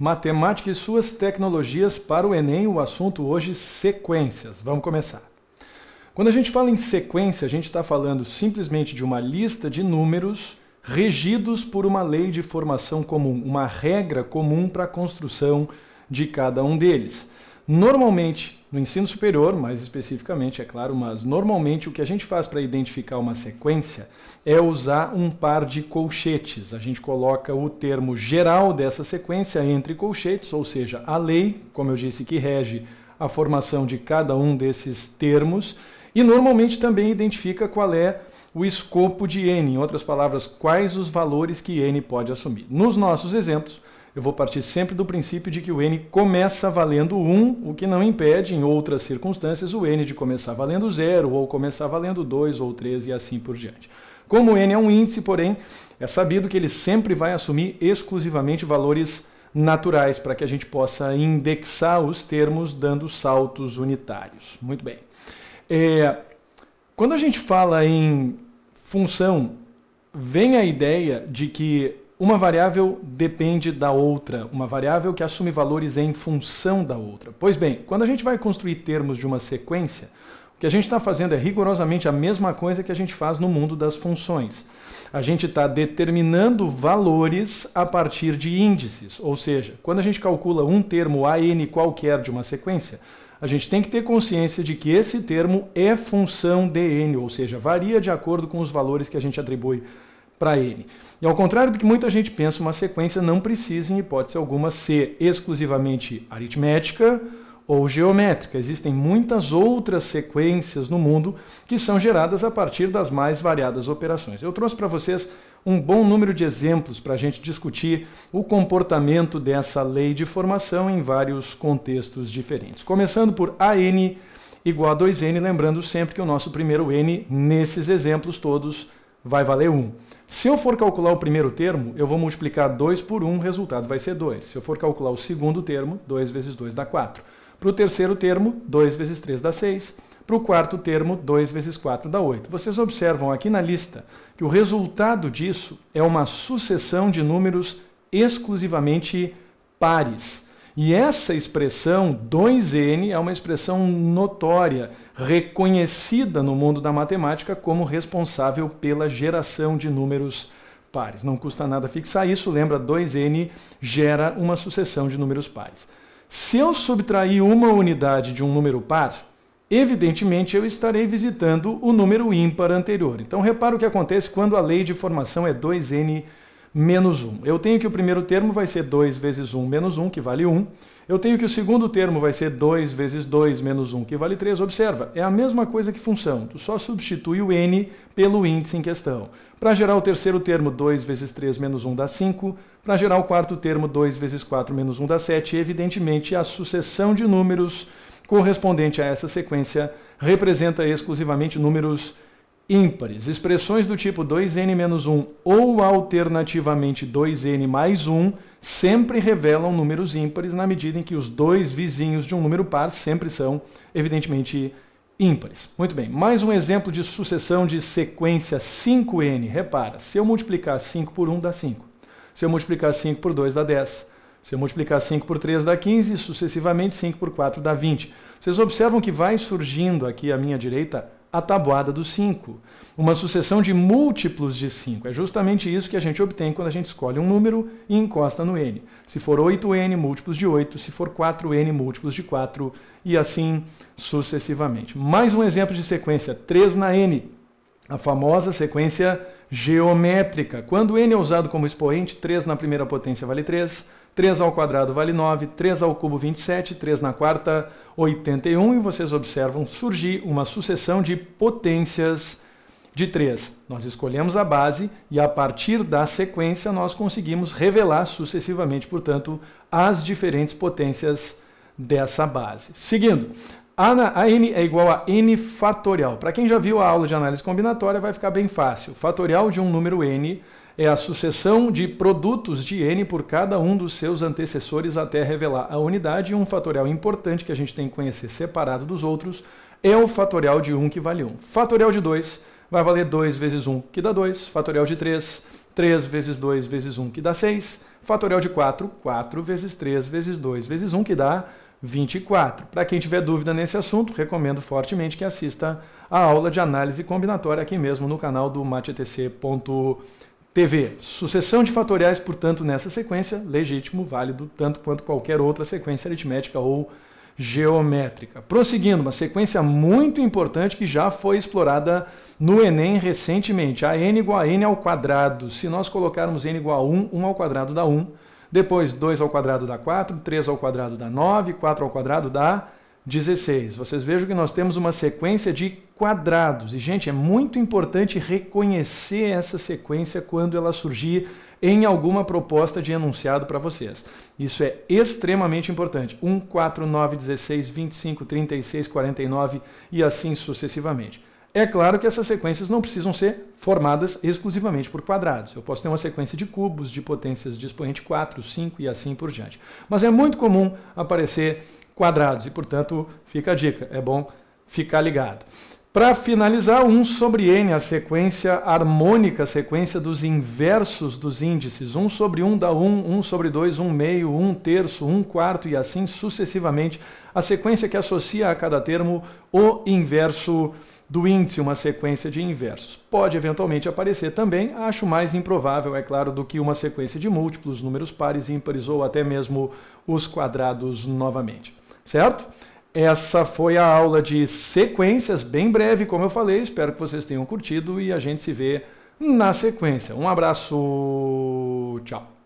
Matemática e suas tecnologias para o Enem, o assunto hoje, sequências. Vamos começar. Quando a gente fala em sequência, a gente está falando simplesmente de uma lista de números regidos por uma lei de formação comum, uma regra comum para a construção de cada um deles. Normalmente, no ensino superior, mais especificamente, é claro, mas normalmente o que a gente faz para identificar uma sequência é usar um par de colchetes. A gente coloca o termo geral dessa sequência entre colchetes, ou seja, a lei, como eu disse, que rege a formação de cada um desses termos, e normalmente também identifica qual é o escopo de n, em outras palavras, quais os valores que n pode assumir. Nos nossos exemplos, eu vou partir sempre do princípio de que o n começa valendo 1, o que não impede, em outras circunstâncias, o n de começar valendo 0, ou começar valendo 2 ou 3 e assim por diante. Como o n é um índice, porém, é sabido que ele sempre vai assumir exclusivamente valores naturais, para que a gente possa indexar os termos dando saltos unitários. Muito bem. Quando a gente fala em função, vem a ideia de que uma variável depende da outra, uma variável que assume valores em função da outra. Pois bem, quando a gente vai construir termos de uma sequência, o que a gente está fazendo é rigorosamente a mesma coisa que a gente faz no mundo das funções. A gente está determinando valores a partir de índices, ou seja, quando a gente calcula um termo AN qualquer de uma sequência, a gente tem que ter consciência de que esse termo é função de n, ou seja, varia de acordo com os valores que a gente atribui para n. E ao contrário do que muita gente pensa, uma sequência não precisa, em hipótese alguma, ser exclusivamente aritmética ou geométrica. Existem muitas outras sequências no mundo que são geradas a partir das mais variadas operações. Eu trouxe para vocês um bom número de exemplos para a gente discutir o comportamento dessa lei de formação em vários contextos diferentes. Começando por AN igual a 2n, lembrando sempre que o nosso primeiro n, nesses exemplos todos, vai valer 1. Se eu for calcular o primeiro termo, eu vou multiplicar 2 por 1, o resultado vai ser 2. Se eu for calcular o segundo termo, 2 vezes 2 dá 4. Para o terceiro termo, 2 vezes 3 dá 6. Para o quarto termo, 2 vezes 4 dá 8. Vocês observam aqui na lista que o resultado disso é uma sucessão de números exclusivamente pares. E essa expressão 2n é uma expressão notória, reconhecida no mundo da matemática como responsável pela geração de números pares. Não custa nada fixar isso, lembra, 2n gera uma sucessão de números pares. Se eu subtrair uma unidade de um número par, evidentemente eu estarei visitando o número ímpar anterior. Então repara o que acontece quando a lei de formação é 2n menos 1. Eu tenho que o primeiro termo vai ser 2 vezes 1 menos 1, que vale 1. Eu tenho que o segundo termo vai ser 2 vezes 2 menos 1, que vale 3. Observa, é a mesma coisa que função. Tu só substitui o n pelo índice em questão. Para gerar o terceiro termo, 2 vezes 3 menos 1 dá 5. Para gerar o quarto termo, 2 vezes 4 menos 1 dá 7. E, evidentemente, a sucessão de números correspondente a essa sequência representa exclusivamente números ímpares. Expressões do tipo 2n menos 1 ou alternativamente 2n mais 1 sempre revelam números ímpares na medida em que os dois vizinhos de um número par sempre são, evidentemente, ímpares. Muito bem, mais um exemplo de sucessão de sequência 5n. Repara, se eu multiplicar 5 por 1 dá 5. Se eu multiplicar 5 por 2 dá 10. Se eu multiplicar 5 por 3 dá 15 e sucessivamente 5 por 4 dá 20. Vocês observam que vai surgindo aqui à minha direita a tabuada do 5, uma sucessão de múltiplos de 5. É justamente isso que a gente obtém quando a gente escolhe um número e encosta no n. Se for 8n, múltiplos de 8, se for 4n, múltiplos de 4, e assim sucessivamente. Mais um exemplo de sequência, 3 na n, a famosa sequência geométrica. Quando n é usado como expoente, 3 na primeira potência vale 3, 3 ao quadrado vale 9, 3 ao cubo 27, 3 na quarta 81, e vocês observam surgir uma sucessão de potências de 3. Nós escolhemos a base e a partir da sequência nós conseguimos revelar sucessivamente, portanto, as diferentes potências dessa base. Seguindo, a n é igual a n fatorial. Para quem já viu a aula de análise combinatória vai ficar bem fácil. O fatorial de um número n é a sucessão de produtos de n por cada um dos seus antecessores até revelar a unidade, e um fatorial importante que a gente tem que conhecer separado dos outros é o fatorial de 1, que vale 1. Fatorial de 2 vai valer 2 vezes 1, que dá 2. Fatorial de 3, 3 vezes 2 vezes 1, que dá 6. Fatorial de 4, 4 vezes 3 vezes 2 vezes 1, que dá 24. Para quem tiver dúvida nesse assunto, recomendo fortemente que assista a aula de análise combinatória aqui mesmo no canal do mateatc.tv. Sucessão de fatoriais, portanto, nessa sequência, legítimo, válido, tanto quanto qualquer outra sequência aritmética ou geométrica. Prosseguindo, uma sequência muito importante que já foi explorada no Enem recentemente, a n igual a n ao quadrado. Se nós colocarmos n igual a 1, 1 ao quadrado dá 1, depois 2 ao quadrado dá 4, 3 ao quadrado dá 9, 4 ao quadrado dá 16. Vocês vejam que nós temos uma sequência de quadrados. E, gente, é muito importante reconhecer essa sequência quando ela surgir em alguma proposta de enunciado para vocês. Isso é extremamente importante. 1, 4, 9, 16, 25, 36, 49 e assim sucessivamente. É claro que essas sequências não precisam ser formadas exclusivamente por quadrados. Eu posso ter uma sequência de cubos, de potências de expoente 4, 5 e assim por diante. Mas é muito comum aparecer quadrados e, portanto, fica a dica. É bom ficar ligado. Para finalizar, 1 sobre n, a sequência harmônica, a sequência dos inversos dos índices. 1 sobre 1 dá 1, 1 sobre 2, 1 meio, 1 terço, 1 quarto e assim sucessivamente. A sequência que associa a cada termo o inverso do índice, uma sequência de inversos. Pode eventualmente aparecer também, acho mais improvável, é claro, do que uma sequência de múltiplos, números pares, ímpares ou até mesmo os quadrados novamente. Certo? Essa foi a aula de sequências, bem breve, como eu falei. Espero que vocês tenham curtido e a gente se vê na sequência. Um abraço, tchau!